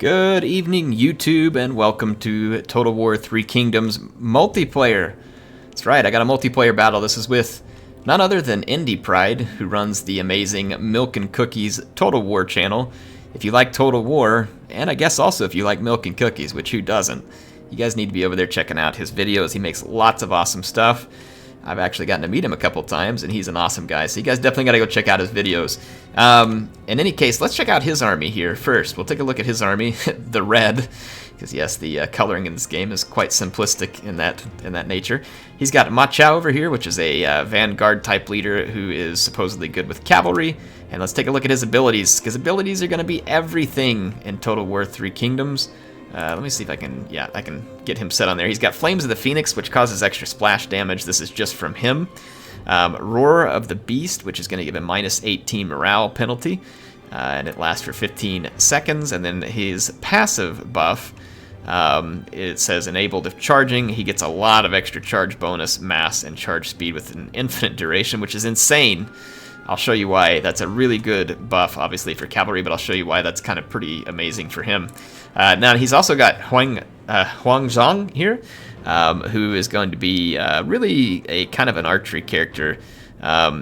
Good evening, YouTube, and welcome to Total War 3 Kingdoms multiplayer. That's right, I got a multiplayer battle. This is with none other than Indie Pride, who runs the amazing Milk and Cookies Total War channel. If you like Total War, and I guess also if you like Milk and Cookies, which who doesn't, you guys need to be over there checking out his videos. He makes lots of awesome stuff. I've actually gotten to meet him a couple times, and he's an awesome guy, so you guys definitely got to go check out his videos. In any case, let's check out his army here first. We'll take a look at his army, the red, because yes, the coloring in this game is quite simplistic in that nature. He's got Ma Chao over here, which is a vanguard type leader who is supposedly good with cavalry. And let's take a look at his abilities, because abilities are going to be everything in Total War 3 Kingdoms. Let me see if I can get him set on there. He's got Flames of the Phoenix, which causes extra splash damage. This is just from him. Roar of the Beast, which is going to give him minus 18 morale penalty, and it lasts for 15 seconds. And then his passive buff, it says enabled if charging. He gets a lot of extra charge bonus, mass, and charge speed with an infinite duration, which is insane. I'll show you why that's a really good buff, obviously, for cavalry, but I'll show you why that's kind of pretty amazing for him. Now, he's also got Huang Zhang here, who is going to be really a kind of an archery character.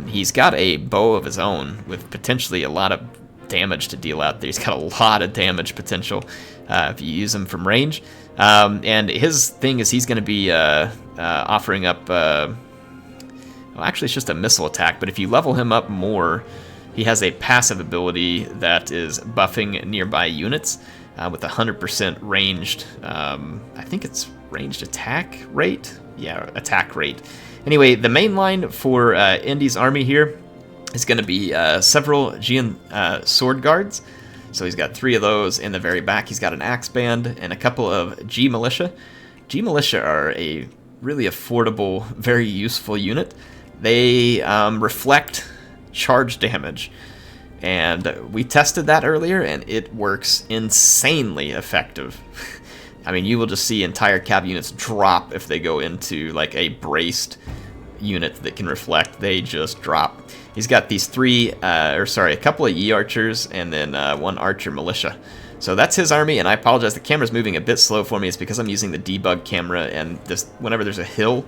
He's got a bow of his own with potentially a lot of damage to deal out there. He's got a lot of damage potential if you use him from range. And his thing is he's going to be offering up... well, actually, it's just a missile attack, but if you level him up more, he has a passive ability that is buffing nearby units with 100% ranged, I think it's ranged attack rate? Yeah, attack rate. Anyway, the main line for Indy's army here is going to be several Jian sword guards. So he's got 3 of those in the very back. He's got an axe band and a couple of G militia. G militia are a really affordable, very useful unit. They reflect charge damage, and we tested that earlier, and it works insanely effective. I mean, you will just see entire cav units drop if they go into like a braced unit that can reflect. They just drop. He's got these a couple of Yi archers and then 1 archer militia. So that's his army, and I apologize, the camera's moving a bit slow for me. It's because I'm using the debug camera, and whenever there's a hill,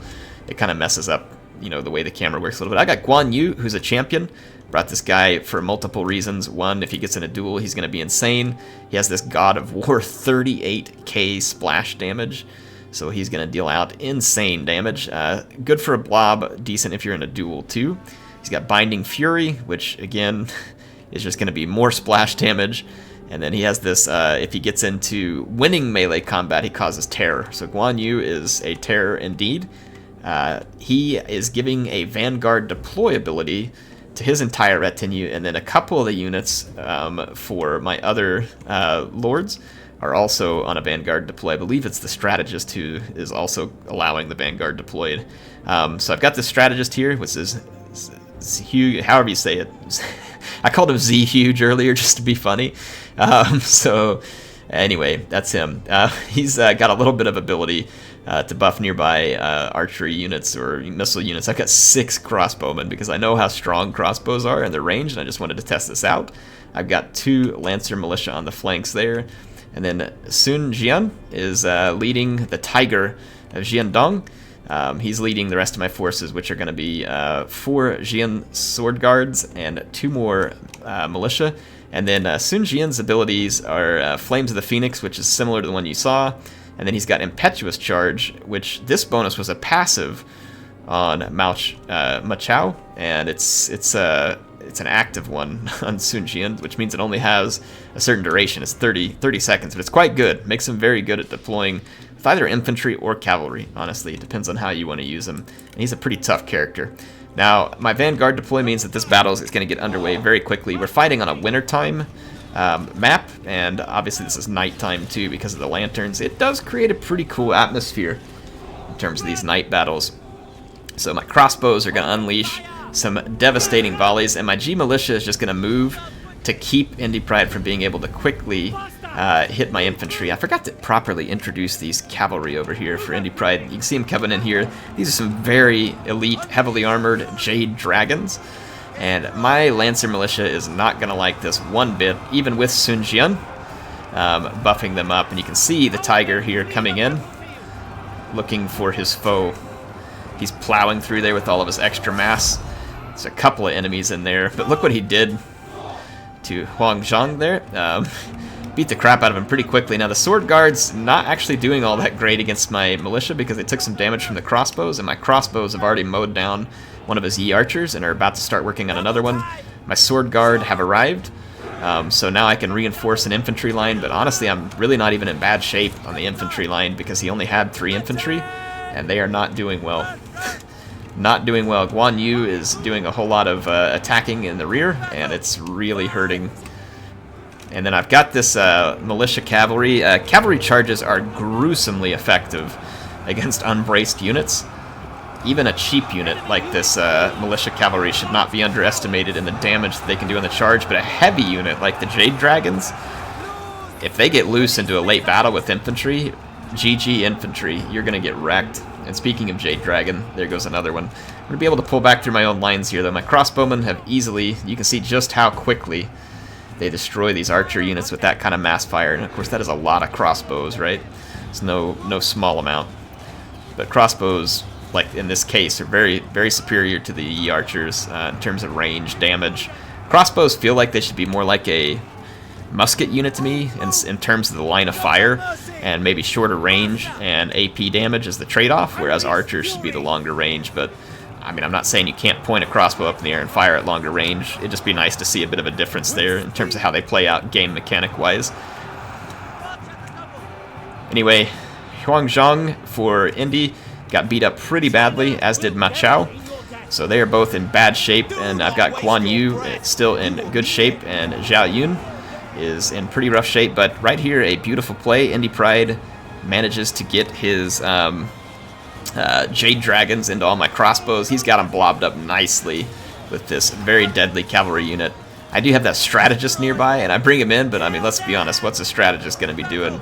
it kind of messes up, you know, the way the camera works a little bit. I got Guan Yu, who's a champion. Brought this guy for multiple reasons. One, if he gets in a duel, he's going to be insane. He has this God of War 38k splash damage, so he's going to deal out insane damage. Good for a blob, decent if you're in a duel too. He's got Binding Fury, which again is just going to be more splash damage. And then he has this, if he gets into winning melee combat, he causes terror. So Guan Yu is a terror indeed. He is giving a Vanguard deploy ability to his entire retinue, and then a couple of the units for my other lords are also on a Vanguard deploy. I believe it's the strategist who is also allowing the Vanguard deployed. So I've got the strategist here, which is huge, however you say it. I called him Z Huge earlier just to be funny. So anyway, that's him. He's got a little bit of ability to buff nearby archery units or missile units. I've got 6 crossbowmen because I know how strong crossbows are and their range, and I just wanted to test this out. I've got 2 Lancer militia on the flanks there. And then Sun Jian is leading the Tiger of Jiandong. He's leading the rest of my forces, which are going to be 4 Jian sword guards and 2 more militia. And then Sun Jian's abilities are Flames of the Phoenix, which is similar to the one you saw. And then he's got Impetuous Charge, which this bonus was a passive on Ma Chao, and it's an active one on Sun Jian, which means it only has a certain duration. It's 30 seconds, but it's quite good. Makes him very good at deploying with either infantry or cavalry, honestly. It depends on how you want to use him. And he's a pretty tough character. Now, my Vanguard deploy means that this battle is going to get underway very quickly. We're fighting on a wintertime map, and obviously this is nighttime too because of the lanterns. It does create a pretty cool atmosphere in terms of these night battles. So my crossbows are going to unleash some devastating volleys, and my G militia is just going to move to keep Indie Pride from being able to quickly hit my infantry. I forgot to properly introduce these cavalry over here for Indie Pride. You can see them coming in here. These are some very elite, heavily armored Jade Dragons. And my Lancer Militia is not going to like this one bit, even with Sun Jian. buffing them up. And you can see the tiger here coming in, looking for his foe. He's plowing through there with all of his extra mass. There's a couple of enemies in there, but look what he did to Huang Zhang there. Beat the crap out of him pretty quickly. Now the sword guard's not actually doing all that great against my militia because they took some damage from the crossbows, and my crossbows have already mowed down one of his Yi archers and are about to start working on another one. My sword guard have arrived, so now I can reinforce an infantry line, but honestly I'm really not even in bad shape on the infantry line because he only had 3 infantry, and they are not doing well. Not doing well. Guan Yu is doing a whole lot of attacking in the rear, and it's really hurting. And then I've got this militia cavalry. Cavalry charges are gruesomely effective against unbraced units. Even a cheap unit like this militia cavalry should not be underestimated in the damage that they can do on the charge, but a heavy unit like the Jade Dragons, if they get loose into a late battle with infantry, GG infantry, you're going to get wrecked. And speaking of Jade Dragon, there goes another one. I'm going to be able to pull back through my own lines here, though. My crossbowmen have easily, you can see just how quickly they destroy these archer units with that kind of mass fire. And of course that is a lot of crossbows, right? It's no small amount. But crossbows, like in this case, are very, very superior to the Yi archers in terms of range, damage. Crossbows feel like they should be more like a musket unit to me in terms of the line of fire, and maybe shorter range and AP damage is the trade-off, whereas archers should be the longer range. But I mean, I'm not saying you can't point a crossbow up in the air and fire at longer range. It'd just be nice to see a bit of a difference there in terms of how they play out game mechanic-wise. Anyway, Huang Zhang for Indy got beat up pretty badly, as did Ma Chao. So they are both in bad shape, and I've got Guan Yu still in good shape, and Zhao Yun is in pretty rough shape. But right here, a beautiful play. Indy Pride manages to get his Jade Dragons into all my crossbows. He's got them blobbed up nicely with this very deadly cavalry unit. I do have that strategist nearby, and I bring him in, but I mean, let's be honest, what's a strategist going to be doing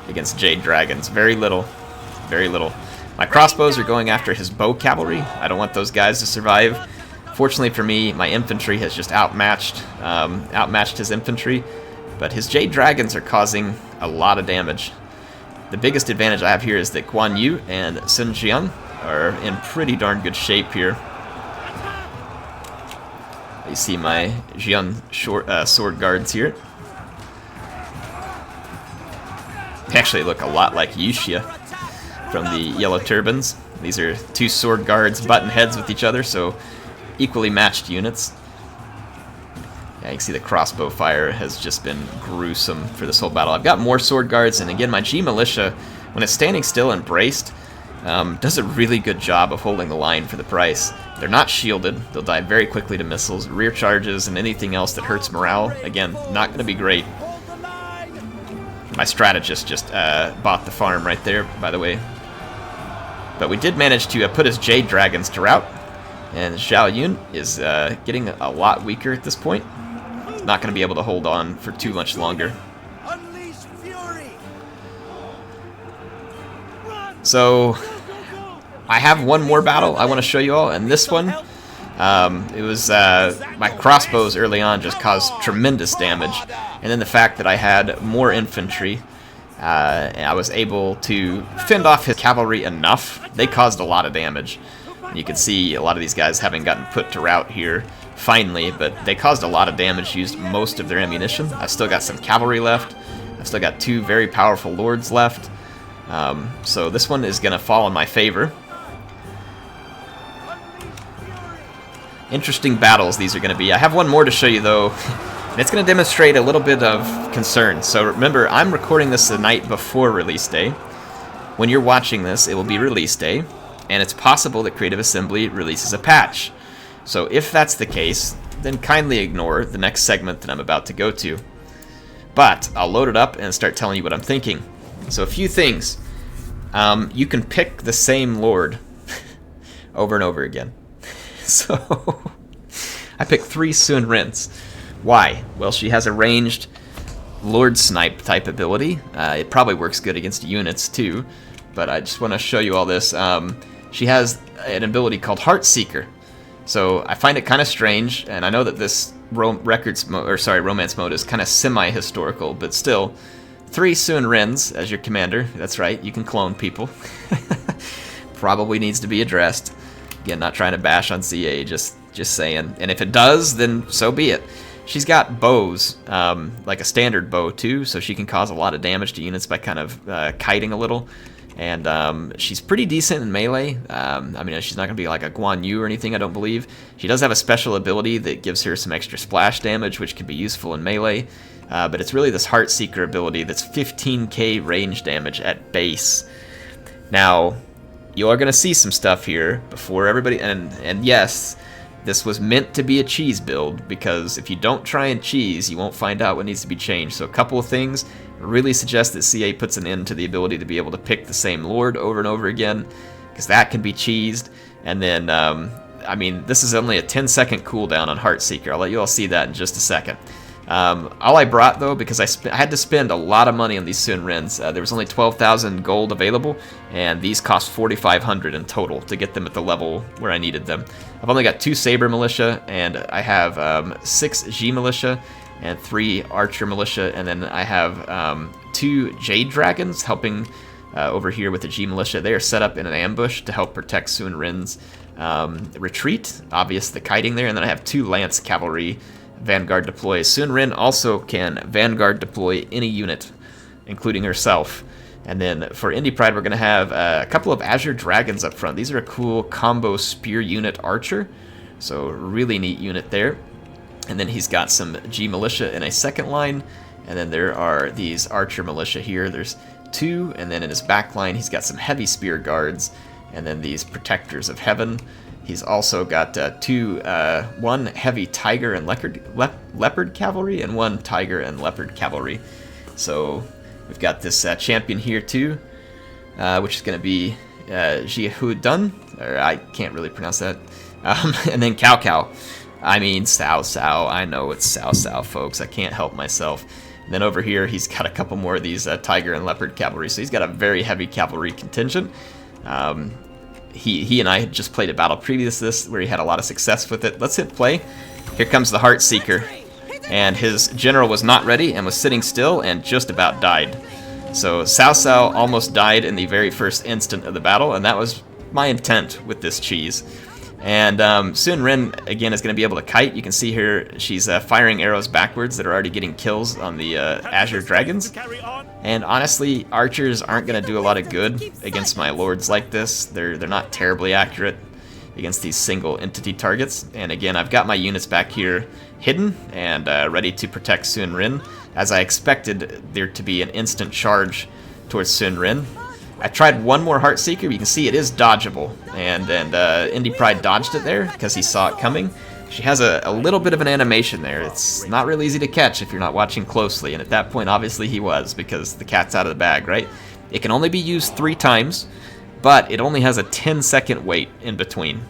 against Jade Dragons? Very little. Very little. My crossbows are going after his bow cavalry. I don't want those guys to survive. Fortunately for me, my infantry has just outmatched his infantry, but his Jade Dragons are causing a lot of damage. The biggest advantage I have here is that Guan Yu and Sun Jiang are in pretty darn good shape here. You see my Jiang sword guards here. They actually look a lot like Yuxia from the Yellow Turbans. These are 2 sword guards button heads with each other, so equally matched units. Yeah, you can see the crossbow fire has just been gruesome for this whole battle. I've got more sword guards, and again, my G militia, when it's standing still and braced, does a really good job of holding the line for the price. They're not shielded. They'll die very quickly to missiles, rear charges, and anything else that hurts morale. Again, not going to be great. My strategist just bought the farm right there, by the way. But we did manage to put his Jade Dragons to rout, and Zhao Yun is getting a lot weaker at this point. Not going to be able to hold on for too much longer. So I have one more battle I want to show you all, and this one, it was my crossbows early on just caused tremendous damage, and then the fact that I had more infantry, I was able to fend off his cavalry enough. They caused a lot of damage. You can see a lot of these guys having gotten put to rout here finally, but they caused a lot of damage, used most of their ammunition. I've still got some cavalry left. I've still got 2 very powerful lords left. So this one is going to fall in my favor. Interesting battles these are going to be. I have one more to show you, though, and it's going to demonstrate a little bit of concern. So remember, I'm recording this the night before release day. When you're watching this, it will be release day, and it's possible that Creative Assembly releases a patch. So if that's the case, then kindly ignore the next segment that I'm about to go to. But I'll load it up and start telling you what I'm thinking. So a few things. You can pick the same lord over and over again. So I picked 3 Sun Rins. Why? Well, she has a ranged Lord Snipe type ability. It probably works good against units too, but I just want to show you all this. She has an ability called Heart Seeker. So I find it kind of strange, and I know that this romance mode is kind of semi-historical, but still, 3 Sun Rins as your commander. That's right, you can clone people. Probably needs to be addressed. Again, not trying to bash on CA, just saying. And if it does, then so be it. She's got bows, like a standard bow too, so she can cause a lot of damage to units by kind of kiting a little. And she's pretty decent in melee. I mean, she's not going to be like a Guan Yu or anything, I don't believe. She does have a special ability that gives her some extra splash damage, which can be useful in melee. But it's really this Heartseeker ability that's 15k range damage at base. Now, you are going to see some stuff here before everybody... And yes, this was meant to be a cheese build, because if you don't try and cheese, you won't find out what needs to be changed. So a couple of things really suggest that CA puts an end to the ability to be able to pick the same lord over and over again, because that can be cheesed. And then, I mean, this is only a 10-second cooldown on Heartseeker. I'll let you all see that in just a second. All I brought, though, because I had to spend a lot of money on these Sun Rins. There was only 12,000 gold available, and these cost 4,500 in total to get them at the level where I needed them. I've only got 2 Saber Militia, and I have 6 G Militia and 3 Archer Militia, and then I have 2 Jade Dragons helping over here with the G Militia. They are set up in an ambush to help protect Sun Rin's retreat. Obvious the kiting there, and then I have 2 Lance Cavalry Vanguard deploys. Sun Rin also can Vanguard deploy any unit, including herself. And then for Indie Pride, we're going to have a couple of Azure Dragons up front. These are a cool combo spear unit archer, so really neat unit there. And then he's got some G Militia in a second line, and then there are these Archer Militia here. There's 2, and then in his back line, he's got some heavy spear guards, and then these Protectors of Heaven. He's also got 1 heavy Tiger and Leopard Cavalry and 1 Tiger and Leopard Cavalry. So we've got this champion here too, which is going to be Jiahu Dun, or I can't really pronounce that. And then Cao Cao. I mean Cao Cao. I know it's Cao Cao, folks. I can't help myself. And then over here, he's got a couple more of these Tiger and Leopard Cavalry. So he's got a very heavy cavalry contingent. He and I had just played a battle previous to this where he had a lot of success with it. Let's hit play. Here comes the Heartseeker. And his general was not ready and was sitting still and just about died. So Cao Cao almost died in the very first instant of the battle, and that was my intent with this cheese. And Sun Rin, again, is going to be able to kite. You can see here she's firing arrows backwards that are already getting kills on the Azure Dragons. And honestly, archers aren't going to do a lot of good against my lords like this. They're not terribly accurate against these single entity targets. And again, I've got my units back here hidden and ready to protect Sun Rin, as I expected there to be an instant charge towards Sun Rin. I tried one more Heartseeker, but you can see it is dodgeable, and Indie Pride dodged it there because he saw it coming. She has a little bit of an animation there. It's not real easy to catch if you're not watching closely, and at that point, obviously he was, because the cat's out of the bag, right? It can only be used 3 times, but it only has a 10-second wait in between.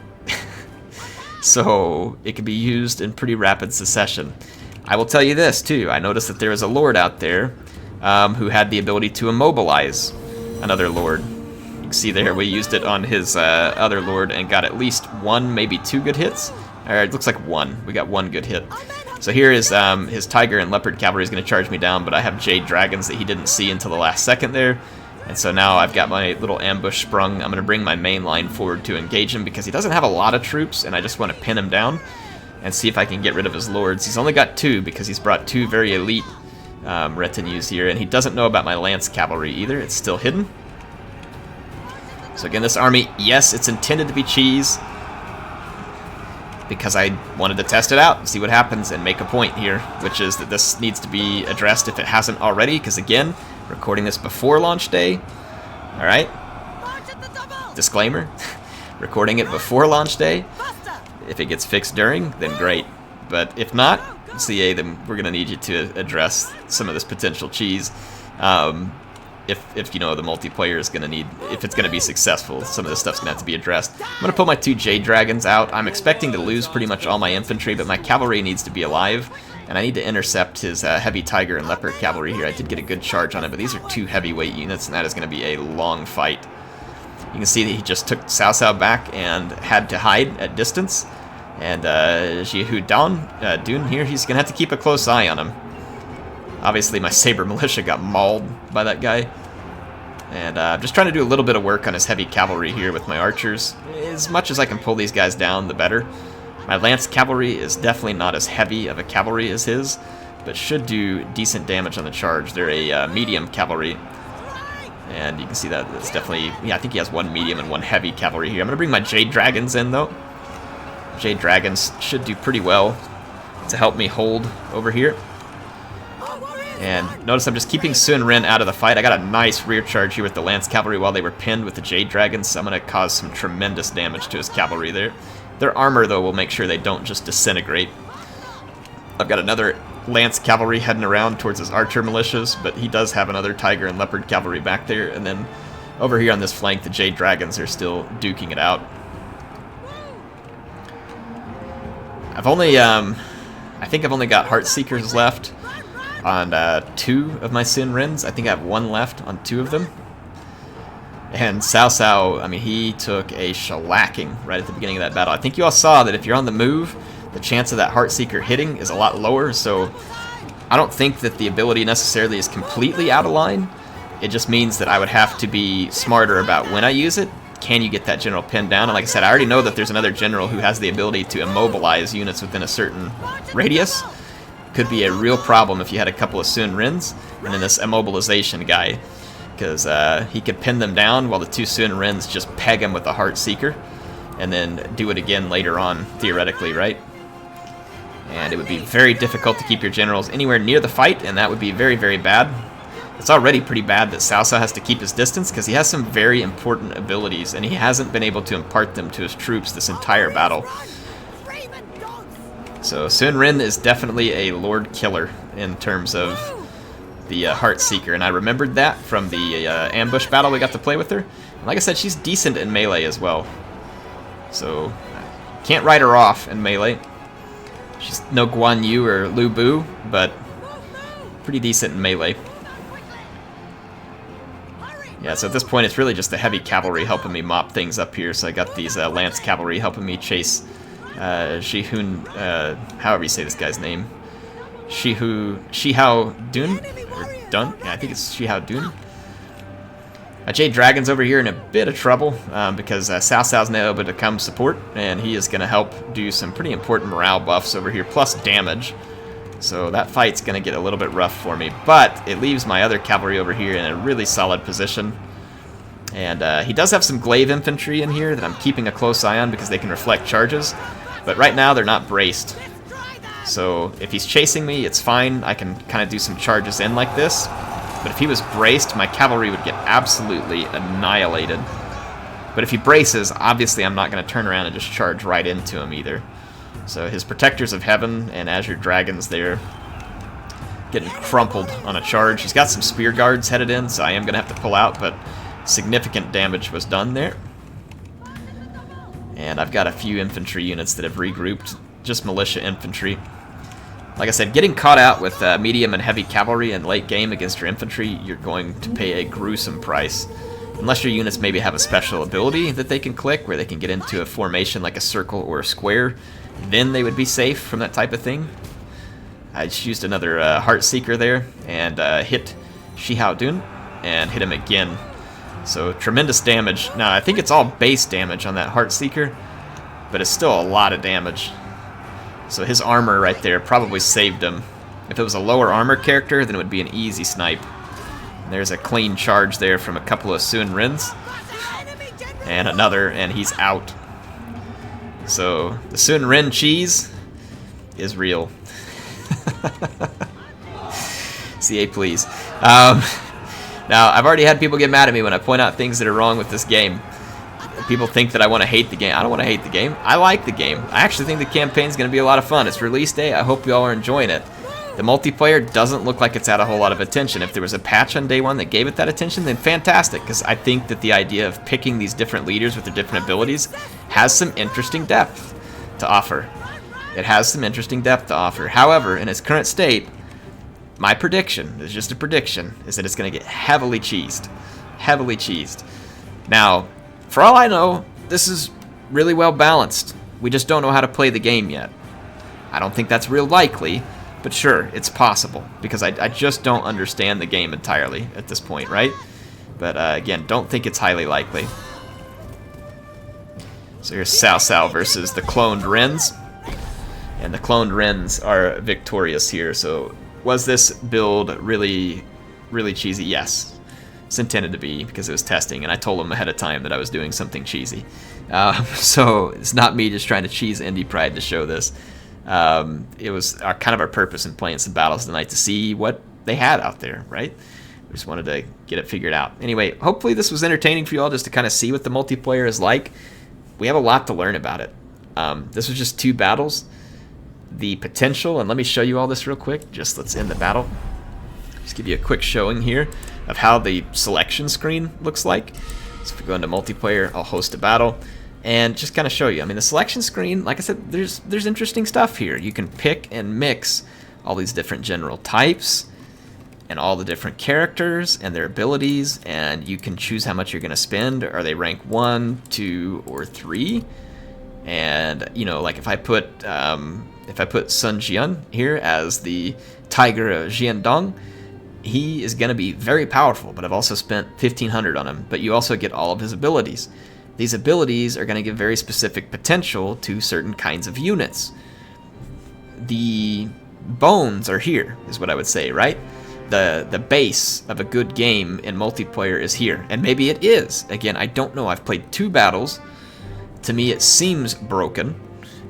So it can be used in pretty rapid succession. I will tell you this, too. I noticed that there is a lord out there who had the ability to immobilize another lord. You can see there we used it on his other lord and got at least 1, maybe 2 good hits. Or it looks like 1. We got 1 good hit. So here is his Tiger and Leopard Cavalry is going to charge me down, but I have Jade Dragons that he didn't see until the last second there. And so now I've got my little ambush sprung. I'm going to bring my main line forward to engage him because he doesn't have a lot of troops, and I just want to pin him down and see if I can get rid of his lords. He's only got 2 because he's brought 2 very elite retinues here, and he doesn't know about my Lance Cavalry either. It's still hidden. So again, this army, yes, it's intended to be cheese because I wanted to test it out and see what happens and make a point here, which is that this needs to be addressed if it hasn't already, because again, recording this before launch day. All right, disclaimer, recording it before launch day. If it gets fixed during, then great, but if not, CA, then we're gonna need you to address some of this potential cheese. If you know the multiplayer is gonna need, if it's gonna be successful, some of this stuff's gonna have to be addressed. I'm gonna put my 2 Jade Dragons out. I'm expecting to lose pretty much all my infantry, but my cavalry needs to be alive, and I need to intercept his heavy Tiger and Leopard Cavalry here. I did get a good charge on it, but these are 2 heavyweight units, and that is gonna be a long fight. You can see that he just took Cao Cao back and had to hide at distance. And Jiahu Dun here, he's gonna have to keep a close eye on him. Obviously, my Saber Militia got mauled by that guy. And I'm just trying to do a little bit of work on his heavy cavalry here with my archers. As much as I can pull these guys down, the better. My Lance Cavalry is definitely not as heavy of a cavalry as his, but should do decent damage on the charge. They're a medium cavalry. And you can see that it's definitely... Yeah, I think he has one medium and one heavy cavalry here. I'm going to bring my Jade Dragons in, though. Jade Dragons should do pretty well to help me hold over here. And notice I'm just keeping Sun Rin out of the fight. I got a nice rear charge here with the Lance Cavalry while they were pinned with the Jade Dragons, so I'm going to cause some tremendous damage to his cavalry there. Their armor, though, will make sure they don't just disintegrate. I've got another Lance Cavalry heading around towards his Archer Militias, but he does have another Tiger and Leopard Cavalry back there. And then over here on this flank, the Jade Dragons are still duking it out. I've only, I think I've only got Heartseekers left on 2 of my Sun Rins. I think I have 1 left on 2 of them. And Cao Cao, I mean, he took a shellacking right at the beginning of that battle. I think you all saw that if you're on the move, the chance of that Heartseeker hitting is a lot lower, so I don't think that the ability necessarily is completely out of line. It just means that I would have to be smarter about when I use it. Can you get that general pinned down? And like I said, I already know that there's another general who has the ability to immobilize units within a certain radius. Could be a real problem if you had a couple of Sun Rins and then this immobilization guy, because he could pin them down while the 2 Sun Rins just peg him with a Heartseeker and then do it again later on, theoretically, right? And it would be very difficult to keep your generals anywhere near the fight, and that would be very, very bad. It's already pretty bad that Cao Cao has to keep his distance because he has some very important abilities, and he hasn't been able to impart them to his troops this entire battle. So Sun Rin is definitely a Lord Killer in terms of the Heartseeker, and I remembered that from the ambush battle we got to play with her. And like I said, she's decent in melee as well. So can't write her off in melee. She's no Guan Yu or Lu Bu, but pretty decent in melee. Yeah, so at this point it's really just the heavy cavalry helping me mop things up here. So I got these Lance Cavalry helping me chase Shihun, however you say this guy's name. Shihao Dun? Or Dun? Yeah, I think it's Shihao Dun. Jade Dragon's over here in a bit of trouble because Cao Cao's now able to come support, and he is going to help do some pretty important morale buffs over here, plus damage. So that fight's going to get a little bit rough for me, but it leaves my other cavalry over here in a really solid position. And he does have some glaive infantry in here that I'm keeping a close eye on because they can reflect charges, but right now they're not braced. So if he's chasing me, it's fine. I can kind of do some charges in like this. But if he was braced, my cavalry would get absolutely annihilated. But if he braces, obviously I'm not going to turn around and just charge right into him either. So his Protectors of Heaven and Azure Dragons there getting crumpled on a charge. He's got some Spear Guards headed in, so I am going to have to pull out, but significant damage was done there. And I've got a few infantry units that have regrouped, just militia infantry. Like I said, getting caught out with medium and heavy cavalry in late game against your infantry, you're going to pay a gruesome price. Unless your units maybe have a special ability that they can click, where they can get into a formation like a circle or a square, then they would be safe from that type of thing. I just used another Heartseeker there and hit Shihao Dun and hit him again. So tremendous damage. Now I think it's all base damage on that Heartseeker, but it's still a lot of damage. So his armor right there probably saved him. If it was a lower armor character, then it would be an easy snipe. And there's a clean charge there from a couple of Sun Rins. And another, and he's out. So the Sun Rin cheese is real. CA, please. Now, I've already had people get mad at me when I point out things that are wrong with this game. People think that I want to hate the game. I don't want to hate the game. I like the game. I actually think the campaign's going to be a lot of fun. It's release day. I hope you all are enjoying it. The multiplayer doesn't look like it's had a whole lot of attention. If there was a patch on day one that gave it that attention, then fantastic, because I think that the idea of picking these different leaders with their different abilities has some interesting depth to offer. It has some interesting depth to offer. However, in its current state, my prediction, is just a prediction, is that it's going to get heavily cheesed. Heavily cheesed. Now, for all I know, this is really well balanced. We just don't know how to play the game yet. I don't think that's real likely, But sure, it's possible, because I just don't understand the game entirely at this point, right? But again, don't think it's highly likely. So here's Cao Cao versus the cloned Wrens. And the cloned Wrens are victorious here. So was this build really, really cheesy? Yes. It's intended to be, because it was testing, and I told them ahead of time that I was doing something cheesy. So it's not me just trying to cheese Indie Pride to show this. It was kind of our purpose in playing some battles tonight, to see what they had out there, right? We just wanted to get it figured out. Anyway, hopefully this was entertaining for you all, just to kind of see what the multiplayer is like. We have a lot to learn about it. This was just 2 battles. The potential, and let me show you all this real quick. Let's end the battle. Just give you a quick showing here of how the selection screen looks like. So if we go into multiplayer, I'll host a battle. And just kind of show you. I mean, the selection screen, like I said, there's interesting stuff here. You can pick and mix all these different general types and all the different characters and their abilities, and you can choose how much you're going to spend. Are they rank 1, 2, or 3? And you know, like if I put Sun Jian here as the Tiger of Jiandong, he is going to be very powerful, but I've also spent 1,500 on him. But you also get all of his abilities. These abilities are going to give very specific potential to certain kinds of units. The bones are here, is what I would say, right? The base of a good game in multiplayer is here. And maybe it is. Again, I don't know. I've played 2 battles. To me, it seems broken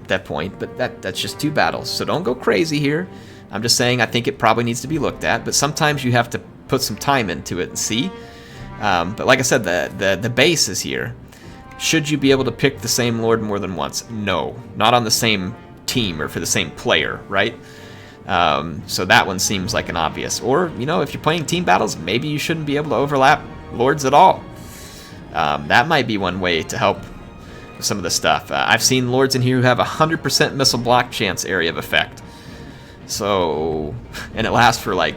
at that point, but that's just 2 battles. So don't go crazy here. I'm just saying I think it probably needs to be looked at, but sometimes you have to put some time into it and see. But like I said, the base is here. Should you be able to pick the same Lord more than once? No, not on the same team or for the same player, right? So that one seems like an obvious. Or, you know, if you're playing team battles, maybe you shouldn't be able to overlap Lords at all. That might be one way to help with some of the stuff. I've seen Lords in here who have 100% missile block chance area of effect. So, and it lasts for like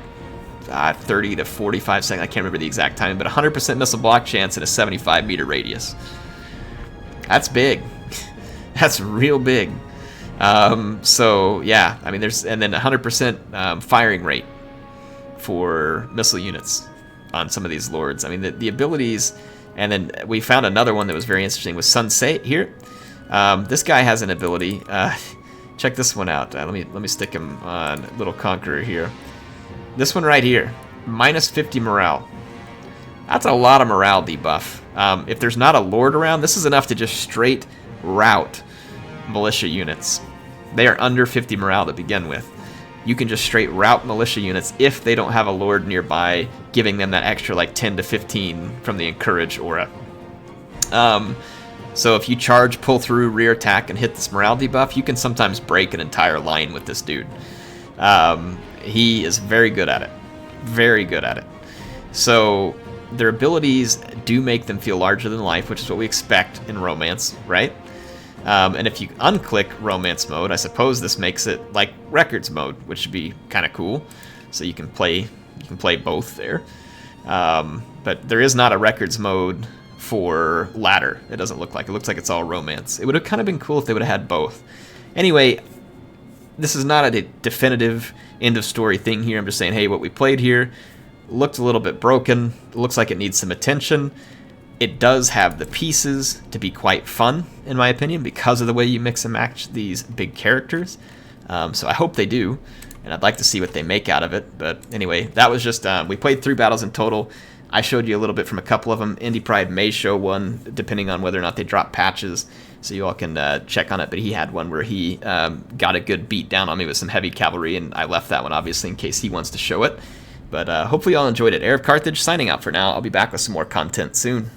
30 to 45 seconds. I can't remember the exact time, but 100% missile block chance in a 75-meter radius. That's big. That's real big. So yeah, I mean, and then 100% firing rate for missile units on some of these Lords. I mean, the abilities, and then we found another one that was very interesting with Sun Ce here. This guy has an ability. Check this one out. Let me stick him on Little Conqueror here. This one right here, minus 50 morale. That's a lot of morale debuff. If there's not a Lord around, this is enough to just straight rout militia units. They are under 50 morale to begin with. You can just straight rout militia units if they don't have a Lord nearby, giving them that extra like 10 to 15 from the Encourage aura. So if you charge, pull through, rear attack, and hit this morale debuff, you can sometimes break an entire line with this dude. He is very good at it. Very good at it. So their abilities do make them feel larger than life, which is what we expect in Romance, right? And if you unclick Romance mode, I suppose this makes it like Records mode, which should be kind of cool. So you can play both there. But there is not a Records mode for Ladder. It doesn't look like. It looks like it's all Romance. It would have kind of been cool if they would have had both. Anyway, this is not a definitive end of story thing here. I'm just saying, hey, what we played here looked a little bit broken. It looks like it needs some attention. It does have the pieces to be quite fun, in my opinion, because of the way you mix and match these big characters. So I hope they do, and I'd like to see what they make out of it. But anyway, that was just, we played 3 battles in total. I showed you a little bit from a couple of them. Indie Pride may show one, depending on whether or not they drop patches, so you all can check on it. But he had one where he got a good beat down on me with some heavy cavalry, and I left that one, obviously, in case he wants to show it. But hopefully you all enjoyed it. HeirofCarthage signing out for now. I'll be back with some more content soon.